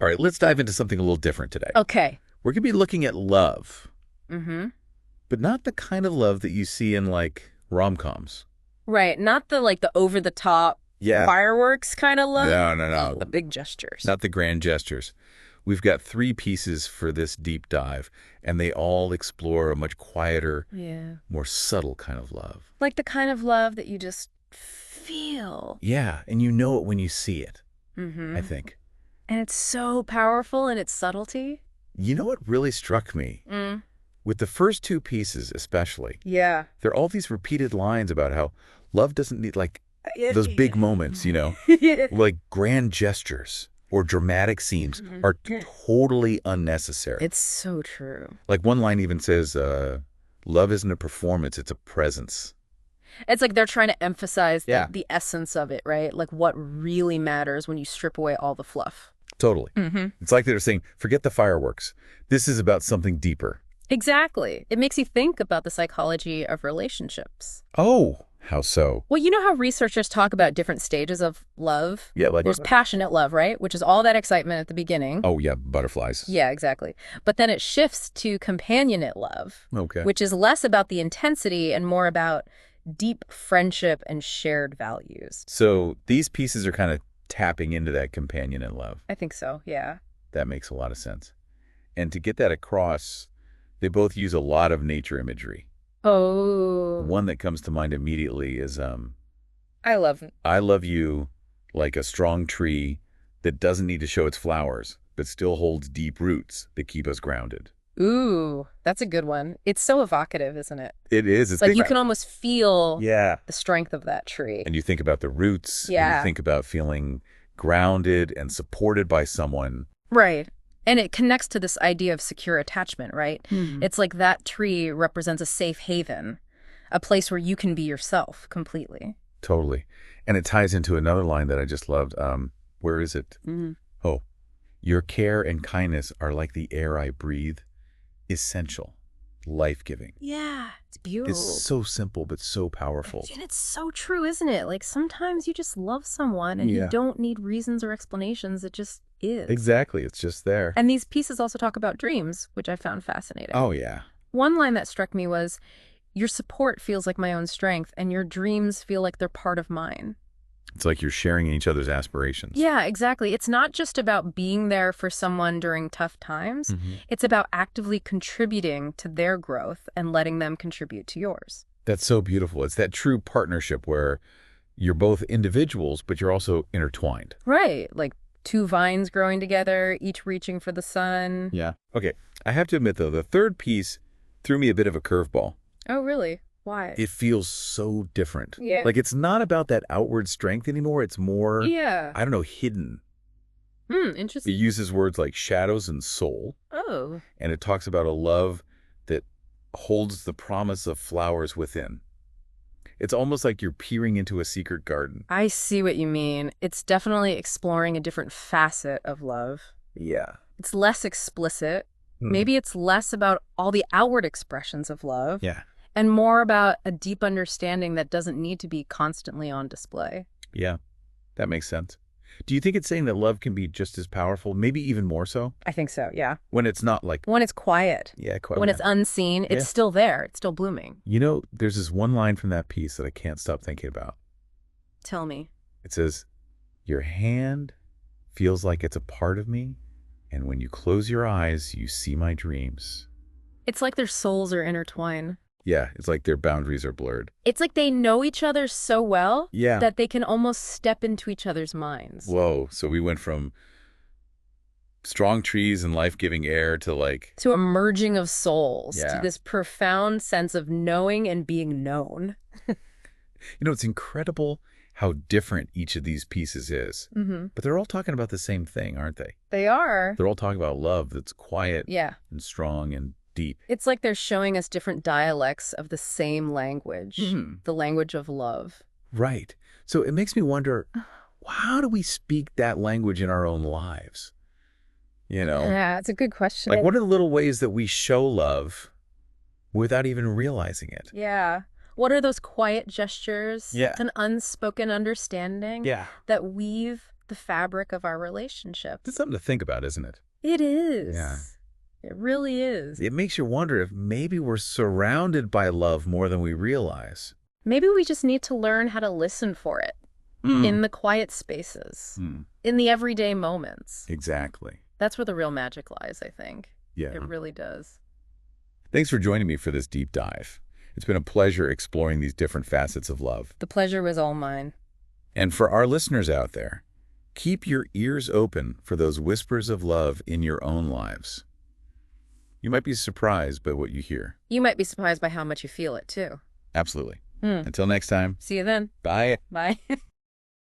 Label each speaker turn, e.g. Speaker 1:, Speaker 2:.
Speaker 1: All right, let's dive into something a little different today.
Speaker 2: Okay.
Speaker 1: We're going to be looking at love,
Speaker 2: Mm-hmm.
Speaker 1: but not the kind of love that you see in, like, rom-coms.
Speaker 2: Right. Not the over-the-top
Speaker 1: Yeah.
Speaker 2: fireworks kind of love.
Speaker 1: No.
Speaker 2: The big gestures.
Speaker 1: Not the grand gestures. We've got 3 pieces for this deep dive, and they all explore a much quieter, more subtle kind of love.
Speaker 2: Like the kind of love that you just feel.
Speaker 1: Yeah, and you know it when you see it,
Speaker 2: Mm-hmm.
Speaker 1: I think.
Speaker 2: And it's so powerful in its subtlety.
Speaker 1: You know what really struck me? With the first 2 pieces especially,
Speaker 2: Yeah.
Speaker 1: there are all these repeated lines about how love doesn't need, like, those big moments, you know, like grand gestures or dramatic scenes are totally unnecessary.
Speaker 2: It's so true.
Speaker 1: Like one line even says, love isn't a performance, it's a presence.
Speaker 2: It's like they're trying to emphasize
Speaker 1: Yeah.
Speaker 2: the essence of it, right? Like what really matters when you strip away all the fluff.
Speaker 1: Totally.
Speaker 2: Mm-hmm.
Speaker 1: It's like they're saying, forget the fireworks. This is about something deeper.
Speaker 2: Exactly. It makes you think about the psychology of relationships.
Speaker 1: Oh, how so?
Speaker 2: Well, you know how researchers talk about different stages of love?
Speaker 1: Yeah, like...
Speaker 2: There's passionate love, right? Which is all that excitement at the beginning.
Speaker 1: Oh, yeah, butterflies.
Speaker 2: Yeah, exactly. But then it shifts to companionate love,
Speaker 1: Okay.
Speaker 2: which is less about the intensity and more about deep friendship and shared values.
Speaker 1: So these pieces are kind of tapping into that companionate love.
Speaker 2: I think so, yeah.
Speaker 1: That makes a lot of sense. And to get that across, they both use a lot of nature imagery.
Speaker 2: Oh.
Speaker 1: One that comes to mind immediately is,
Speaker 2: I love
Speaker 1: I love you like a strong tree that doesn't need to show its flowers, but still holds deep roots that keep us grounded.
Speaker 2: Ooh, that's a good one. It's so evocative, isn't it?
Speaker 1: It is. It's
Speaker 2: Like you can almost feel
Speaker 1: the
Speaker 2: strength of that tree.
Speaker 1: And you think about the roots. And
Speaker 2: Yeah.
Speaker 1: you think about feeling grounded and supported by someone.
Speaker 2: Right. And it connects to this idea of secure attachment, right? It's like that tree represents a safe haven, a place where you can be yourself completely.
Speaker 1: Totally. And it ties into another line that I just loved. Where is it? Oh, your care and kindness are like the air I breathe, essential, life-giving.
Speaker 2: Yeah, it's beautiful.
Speaker 1: It's so simple, but so powerful.
Speaker 2: And it's so true, isn't it? Like sometimes you just love someone and you don't need reasons or explanations. It just is.
Speaker 1: Exactly. It's just there.
Speaker 2: And these pieces also talk about dreams, which I found fascinating.
Speaker 1: Oh, yeah.
Speaker 2: One line that struck me was, your support feels like my own strength and your dreams feel like they're part of mine.
Speaker 1: It's like you're sharing each other's aspirations.
Speaker 2: Yeah, exactly. It's not just about being there for someone during tough times. It's about actively contributing to their growth and letting them contribute to yours.
Speaker 1: That's so beautiful. It's that true partnership where you're both individuals, but you're also intertwined.
Speaker 2: Right. Like 2 vines growing together, each reaching for the sun.
Speaker 1: Yeah. Okay. I have to admit, though, the third piece threw me a bit of a curveball.
Speaker 2: Oh, really? Why?
Speaker 1: It feels so different.
Speaker 2: Yeah.
Speaker 1: Like it's not about that outward strength anymore. It's more,
Speaker 2: Yeah.
Speaker 1: I don't know, hidden. It
Speaker 2: Interesting.
Speaker 1: uses words like shadows and soul.
Speaker 2: Oh.
Speaker 1: And it talks about a love that holds the promise of flowers within. It's almost like you're peering into a secret garden.
Speaker 2: I see what you mean. It's definitely exploring a different facet of love.
Speaker 1: Yeah.
Speaker 2: It's less explicit. Maybe it's less about all the outward expressions of love.
Speaker 1: Yeah.
Speaker 2: And more about a deep understanding that doesn't need to be constantly on display.
Speaker 1: Yeah. That makes sense. Do you think it's saying that love can be just as powerful, maybe even more so?
Speaker 2: I think so, yeah.
Speaker 1: When it's not like...
Speaker 2: When it's quiet.
Speaker 1: Yeah, quite.
Speaker 2: When it's unseen, it's still there. It's still blooming.
Speaker 1: You know, there's this one line from that piece that I can't stop thinking about.
Speaker 2: Tell me.
Speaker 1: It says, your hand feels like it's a part of me, and when you close your eyes, you see my dreams.
Speaker 2: It's like their souls are intertwined.
Speaker 1: Yeah, it's like their boundaries are blurred.
Speaker 2: It's like they know each other so well
Speaker 1: Yeah.
Speaker 2: that they can almost step into each other's minds.
Speaker 1: Whoa, so we went from strong trees and life-giving air to like...
Speaker 2: To a merging of souls,
Speaker 1: Yeah.
Speaker 2: to this profound sense of knowing and being known.
Speaker 1: You know, it's incredible how different each of these pieces is. But they're all talking about the same thing, aren't they?
Speaker 2: They are.
Speaker 1: They're all talking about love that's quiet
Speaker 2: Yeah.
Speaker 1: and strong and deep.
Speaker 2: It's like they're showing us different dialects of the same language, the language of love.
Speaker 1: Right. So it makes me wonder, how do we speak that language in our own lives? You know?
Speaker 2: Yeah, it's a good question.
Speaker 1: Like, what are the little ways that we show love without even realizing it?
Speaker 2: Yeah. What are those quiet gestures?
Speaker 1: Yeah.
Speaker 2: An unspoken understanding
Speaker 1: Yeah.
Speaker 2: that weave the fabric of our relationships.
Speaker 1: It's something to think about, isn't it?
Speaker 2: It is.
Speaker 1: Yeah.
Speaker 2: It really is.
Speaker 1: It makes you wonder if maybe we're surrounded by love more than we realize.
Speaker 2: Maybe we just need to learn how to listen for it in the quiet spaces, in the everyday moments.
Speaker 1: Exactly.
Speaker 2: That's where the real magic lies, I think.
Speaker 1: Yeah.
Speaker 2: It really does.
Speaker 1: Thanks for joining me for this deep dive. It's been a pleasure exploring these different facets of love.
Speaker 2: The pleasure was all mine.
Speaker 1: And for our listeners out there, keep your ears open for those whispers of love in your own lives. You might be surprised by what you hear.
Speaker 2: You might be surprised by how much you feel it, too.
Speaker 1: Absolutely. Until next time.
Speaker 2: See you then.
Speaker 1: Bye.
Speaker 2: Bye.